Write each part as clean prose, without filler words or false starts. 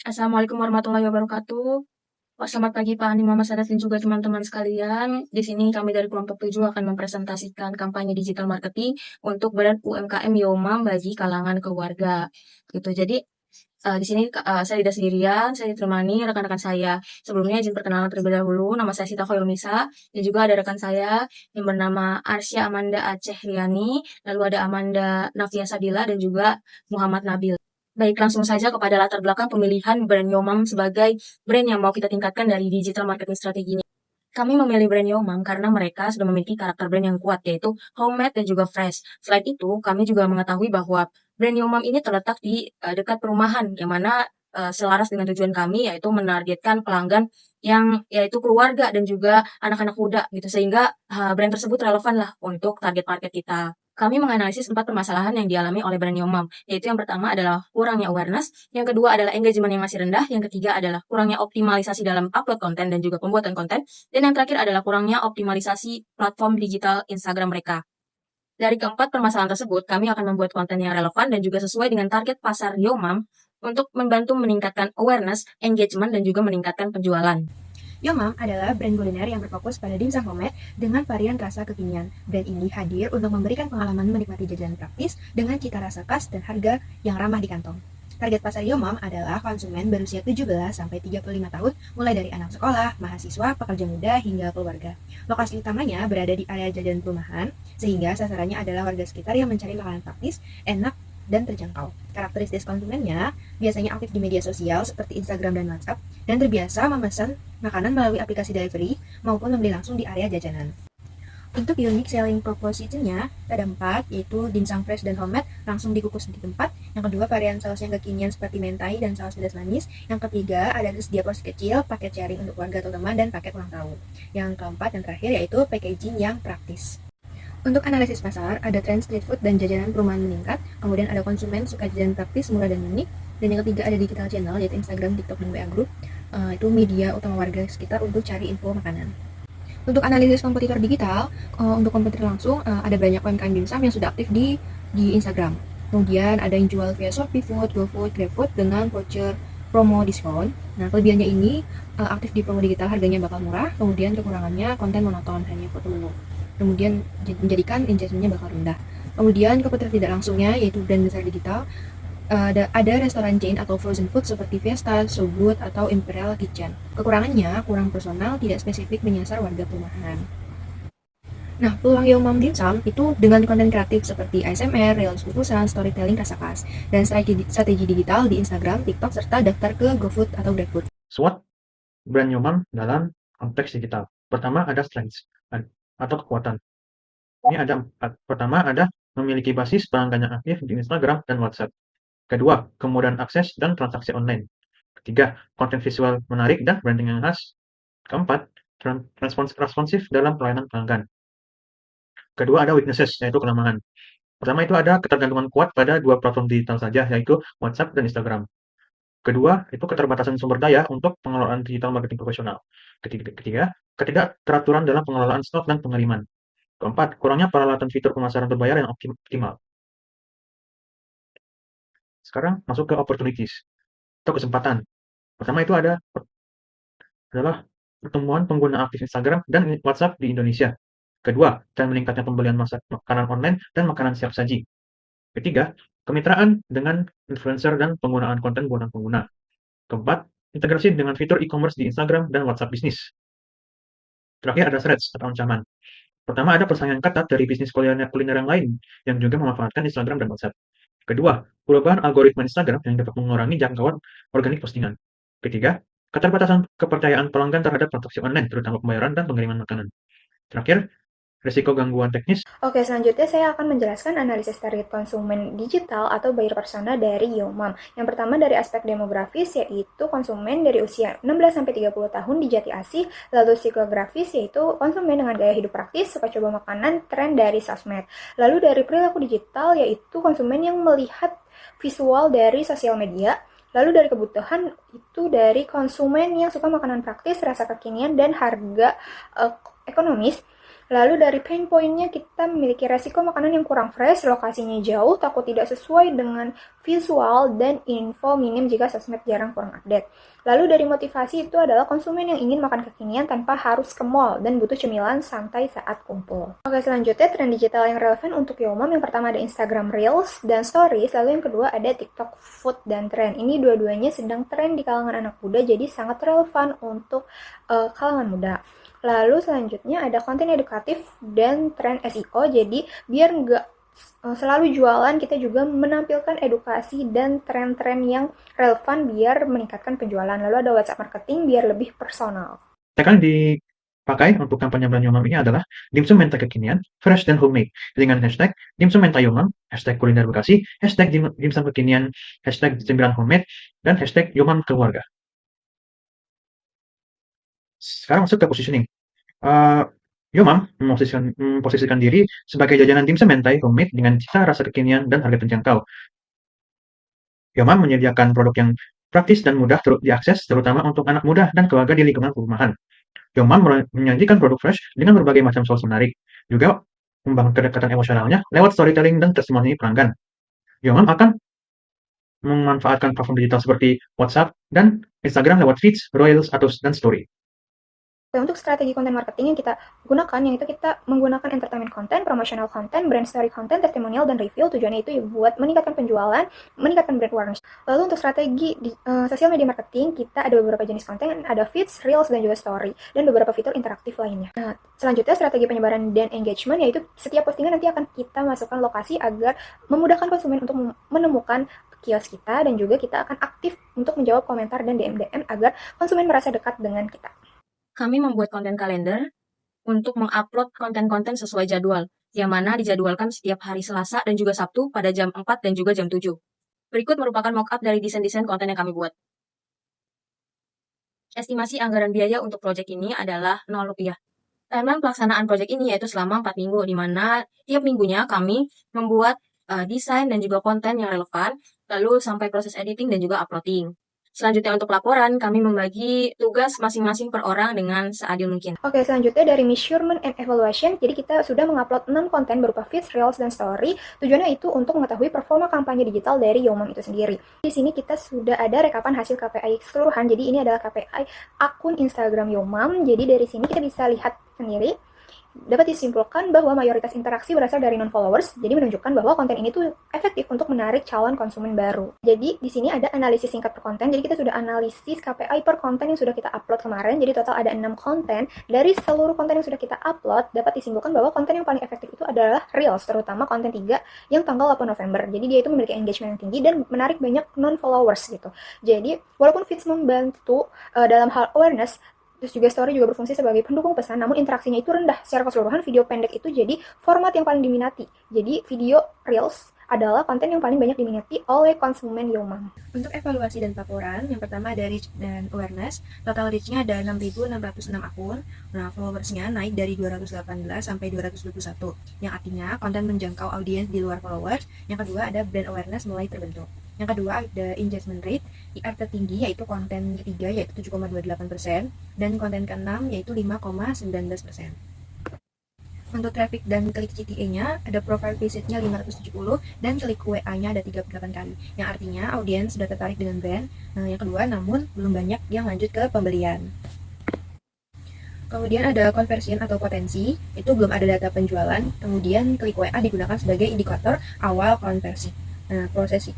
Assalamualaikum warahmatullahi wabarakatuh. Selamat pagi Pak Andi Muhammad Sadat dan juga teman-teman sekalian. Di sini kami dari kelompok 7 akan mempresentasikan kampanye digital marketing untuk brand UMKM Yomam bagi kalangan keluarga. Gitu. Jadi di sini saya tidak sendirian, saya ditemani rekan-rekan saya. Sebelumnya izin perkenalan terlebih dahulu, nama saya Sita Khoirunisa, dan juga ada rekan saya yang bernama Arsya Amanda Aceh Riani, lalu ada Amanda Nafia Sabila, dan juga Muhammad Nabil. Baik, langsung saja kepada latar belakang pemilihan brand Yomam sebagai brand yang mau kita tingkatkan dari digital marketing strateginya. Kami memilih brand Yomam karena mereka sudah memiliki karakter brand yang kuat, yaitu homemade dan juga fresh. Selain itu, kami juga mengetahui bahwa brand Yomam ini terletak di dekat perumahan, yang mana selaras dengan tujuan kami, yaitu menargetkan pelanggan yang yaitu keluarga dan juga anak-anak muda, gitu. Sehingga brand tersebut relevan lah untuk target market kita. Kami menganalisis 4 permasalahan yang dialami oleh brand Yomam, yaitu yang pertama adalah kurangnya awareness, yang kedua adalah engagement yang masih rendah, yang ketiga adalah kurangnya optimalisasi dalam upload konten dan juga pembuatan konten, dan yang terakhir adalah kurangnya optimalisasi platform digital Instagram mereka. Dari keempat permasalahan tersebut, kami akan membuat konten yang relevan dan juga sesuai dengan target pasar Yomam untuk membantu meningkatkan awareness, engagement, dan juga meningkatkan penjualan. Yomam adalah brand kuliner yang berfokus pada dimsum homemade dengan varian rasa kekinian. Brand ini hadir untuk memberikan pengalaman menikmati jajanan praktis dengan cita rasa khas dan harga yang ramah di kantong. Target pasar Yomam adalah konsumen berusia 17 sampai 35 tahun, mulai dari anak sekolah, mahasiswa, pekerja muda, hingga keluarga. Lokasi utamanya berada di area jajanan perumahan, sehingga sasarannya adalah warga sekitar yang mencari makanan praktis, enak, dan terjangkau. Karakteristik konsumennya biasanya aktif di media sosial seperti Instagram dan WhatsApp, dan terbiasa memesan makanan melalui aplikasi delivery maupun membeli langsung di area jajanan. Untuk unique selling proposition-nya, ada 4, yaitu dimsum fresh dan homemade, langsung dikukus di tempat. Yang kedua, varian saus yang kekinian seperti mentai dan saus pedas manis. Yang ketiga, ada tersedia porsi kecil, paket sharing untuk keluarga atau teman, dan paket ulang tahun. Yang keempat dan terakhir, yaitu packaging yang praktis. Untuk analisis pasar, ada tren street food dan jajanan perumahan meningkat, kemudian ada konsumen suka jajanan praktis, murah dan unik, dan yang ketiga ada digital channel, yaitu Instagram, TikTok, dan WA Group. Itu media utama warga sekitar untuk cari info makanan. Untuk analisis kompetitor digital, untuk kompetitor langsung, ada banyak UMKM dimsum yang sudah aktif di Instagram. Kemudian ada yang jual via Shopee Food, GoFood, GrabFood dengan voucher promo diskon. Nah, kelebihannya ini aktif di promo digital, harganya bakal murah, kemudian kekurangannya konten monoton, hanya foto menu. Kemudian menjadikan engagementnya bakal rendah. Kemudian kompetitor tidak langsungnya, yaitu brand besar digital, ada restoran chain atau frozen food seperti Fiesta, So Good, atau Imperial Kitchen. Kekurangannya kurang personal, tidak spesifik menyasar warga perumahan. Nah, peluang Yomam Dimsum itu dengan konten kreatif seperti ASMR, reels kukusan, storytelling rasa khas, dan strategi digital di Instagram, TikTok, serta daftar ke GoFood atau GrabFood. SWOT brand Yomam dalam konteks digital. Pertama ada strengths atau kekuatan. Ini ada 4. Pertama ada memiliki basis pelanggan yang aktif di Instagram dan WhatsApp. Kedua, kemudahan akses dan transaksi online. Ketiga, konten visual menarik dan branding yang khas. Keempat, responsif dalam pelayanan pelanggan. Kedua ada weaknesses, yaitu kelemahan. Pertama itu ada ketergantungan kuat pada 2 platform digital saja, yaitu WhatsApp dan Instagram. Kedua, itu keterbatasan sumber daya untuk pengelolaan digital marketing profesional. Ketiga, ketidakteraturan dalam pengelolaan stok dan pengiriman. Keempat, kurangnya peralatan fitur pemasaran berbayar yang optimal. Sekarang masuk ke opportunities atau kesempatan. Pertama itu adalah pertumbuhan pengguna aktif Instagram dan WhatsApp di Indonesia. Kedua, tren meningkatnya pembelian makanan online dan makanan siap saji. Ketiga, kemitraan dengan influencer dan penggunaan konten buatan pengguna. Keempat, integrasi dengan fitur e-commerce di Instagram dan WhatsApp bisnis. Terakhir ada threats atau ancaman. Pertama ada persaingan ketat dari bisnis kuliner yang lain yang juga memanfaatkan Instagram dan WhatsApp. Kedua, perubahan algoritma Instagram yang dapat mengurangi jangkauan organik postingan. Ketiga, keterbatasan kepercayaan pelanggan terhadap transaksi online, terutama pembayaran dan pengiriman makanan. Terakhir, risiko gangguan teknis. Oke, selanjutnya saya akan menjelaskan analisis target konsumen digital atau buyer persona dari Yomam. Yang pertama dari aspek demografis, yaitu konsumen dari usia 16-30 tahun di Jati Asih. Lalu psikografis, yaitu konsumen dengan gaya hidup praktis, suka coba makanan, tren dari sosmed. Lalu dari perilaku digital, yaitu konsumen yang melihat visual dari sosial media. Lalu dari kebutuhan, itu dari konsumen yang suka makanan praktis, rasa kekinian, dan harga ekonomis. Lalu dari pain point-nya kita memiliki resiko makanan yang kurang fresh, lokasinya jauh, takut tidak sesuai dengan visual, dan info minim jika sosmed jarang kurang update. Lalu dari motivasi itu adalah konsumen yang ingin makan kekinian tanpa harus ke mall dan butuh cemilan santai saat kumpul. Oke, selanjutnya tren digital yang relevan untuk Yomam. Yang pertama ada Instagram Reels dan Stories, lalu yang kedua ada TikTok Food dan Trend. Ini dua-duanya sedang tren di kalangan anak muda, jadi sangat relevan untuk kalangan muda. Lalu selanjutnya ada konten edukatif dan tren SEO, jadi biar nggak selalu jualan, kita juga menampilkan edukasi dan tren-tren yang relevan biar meningkatkan penjualan. Lalu ada WhatsApp marketing biar lebih personal. Yang dipakai untuk kampanye brand Yomam ini adalah dimsum mentai kekinian, fresh dan homemade dengan hashtag dimsum mentai Yomam, hashtag kuliner Bekasi, hashtag dimsum kekinian, hashtag cemilan homemade, dan hashtag Yomam keluarga. Sekarang masuk ke positioning. Yomam memposisikan diri sebagai jajanan dimsum mentai homemade dengan cita rasa kekinian dan harga terjangkau. Yomam menyediakan produk yang praktis dan mudah diakses, terutama untuk anak muda dan keluarga di lingkungan perumahan. Yomam menyajikan produk fresh dengan berbagai macam saus menarik, juga membangun kedekatan emosionalnya lewat storytelling dan testimoni pelanggan. Yomam akan memanfaatkan platform digital seperti WhatsApp dan Instagram lewat feeds, reels, dan story. Untuk strategi konten marketing yang kita gunakan, yaitu kita menggunakan entertainment content, promotional content, brand story content, testimonial, dan review. Tujuannya itu buat meningkatkan penjualan, meningkatkan brand awareness. Lalu untuk strategi di sosial media marketing, kita ada beberapa jenis konten, ada feeds, reels, dan juga story, dan beberapa fitur interaktif lainnya. Nah, selanjutnya strategi penyebaran dan engagement, yaitu setiap postingan nanti akan kita masukkan lokasi agar memudahkan konsumen untuk menemukan kios kita, dan juga kita akan aktif untuk menjawab komentar dan DM agar konsumen merasa dekat dengan kita. Kami membuat konten kalender untuk mengupload konten-konten sesuai jadwal, yang mana dijadwalkan setiap hari Selasa dan juga Sabtu pada jam 4 dan juga jam 7. Berikut merupakan mock-up dari desain-desain konten yang kami buat. Estimasi anggaran biaya untuk proyek ini adalah Rp0. Timeline pelaksanaan proyek ini yaitu selama 4 minggu, di mana tiap minggunya kami membuat desain dan juga konten yang relevan, lalu sampai proses editing dan juga uploading. Selanjutnya untuk laporan, kami membagi tugas masing-masing per orang dengan seadil mungkin. Oke, selanjutnya dari measurement and evaluation. Jadi kita sudah mengupload 6 konten berupa feeds, reels, dan story. Tujuannya itu untuk mengetahui performa kampanye digital dari Yomam itu sendiri. Di sini kita sudah ada rekapan hasil KPI keseluruhan. Jadi ini adalah KPI akun Instagram Yomam. Jadi dari sini kita bisa lihat sendiri. Dapat disimpulkan bahwa mayoritas interaksi berasal dari non-followers, jadi menunjukkan bahwa konten ini tuh efektif untuk menarik calon konsumen baru. Jadi di sini ada analisis singkat per konten, jadi kita sudah analisis KPI per konten yang sudah kita upload kemarin, jadi total ada 6 konten. Dari seluruh konten yang sudah kita upload, dapat disimpulkan bahwa konten yang paling efektif itu adalah Reels, terutama konten 3 yang tanggal 8 November. Jadi dia itu memiliki engagement yang tinggi dan menarik banyak non-followers gitu. Jadi walaupun feeds membantu dalam hal awareness, terus juga story juga berfungsi sebagai pendukung pesan, namun interaksinya itu rendah. Secara keseluruhan, video pendek itu jadi format yang paling diminati. Jadi video Reels adalah konten yang paling banyak diminati oleh konsumen Yomam. Untuk evaluasi dan laporan, yang pertama ada reach dan awareness. Total reach-nya ada 6.606 akun. Nah, followers-nya naik dari 218 sampai 221, yang artinya konten menjangkau audiens di luar followers. Yang kedua ada brand awareness mulai terbentuk. Yang kedua ada engagement rate, IR tertinggi yaitu konten ketiga yaitu 7,28%, dan konten keenam yaitu 5,19%. Untuk traffic dan klik CTA-nya, ada profile visit-nya 570 dan klik WA-nya ada 38 kali, yang artinya audiens sudah tertarik dengan brand. Yang kedua, namun belum banyak yang lanjut ke pembelian. Kemudian ada conversion atau potensi, itu belum ada data penjualan. Kemudian klik WA digunakan sebagai indikator awal konversi. Nah,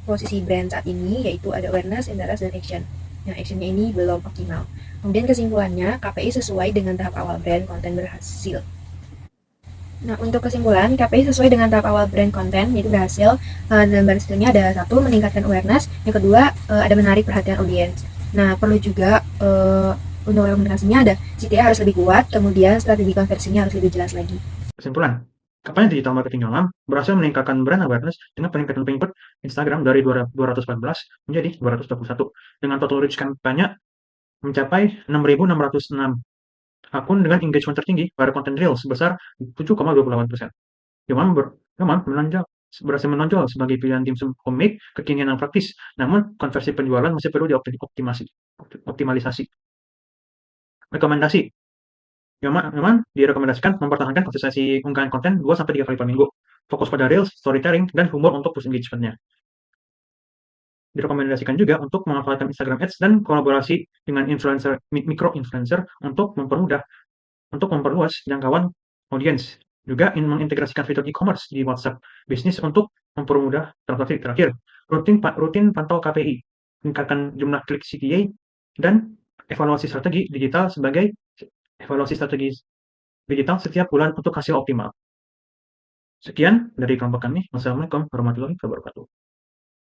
posisi brand saat ini yaitu ada awareness, interest, dan action. Yang actionnya ini belum optimal. Kemudian kesimpulannya, KPI sesuai dengan tahap awal brand konten berhasil. Nah, untuk kesimpulan, KPI sesuai dengan tahap awal brand konten, yaitu berhasil. Dalam baris hasilnya ada 1, meningkatkan awareness. Yang kedua, ada menarik perhatian audiens. Nah, perlu juga untuk rekomendasinya ada CTA harus lebih kuat, kemudian strategi konversinya harus lebih jelas lagi. Kesimpulan, kampanye digital marketing Yomam berhasil meningkatkan brand awareness dengan peningkatan pengikut Instagram dari 214 menjadi 221, dengan total reach kampanye mencapai 6.606 akun dengan engagement tertinggi pada konten Reels sebesar 7,28%. Yomam berhasil menonjol sebagai pilihan dimsum homemade kekinian yang praktis, namun konversi penjualan masih perlu dioptimalisasi. Rekomendasi, Yomam direkomendasikan mempertahankan konsistensi unggahan konten 2-3 kali per minggu, fokus pada Reels, storytelling, dan humor untuk boost engagement-nya. direkomendasikan juga untuk memanfaatkan Instagram Ads dan kolaborasi dengan micro-influencer untuk memperluas jangkauan audiens. Juga mengintegrasikan fitur e-commerce di WhatsApp bisnis untuk mempermudah transaksi. Terakhir, rutin pantau KPI, meningkatkan jumlah klik CTA, dan evaluasi strategi digital setiap bulan untuk hasil optimal. Sekian dari kelompok kami. Wassalamualaikum warahmatullahi wabarakatuh.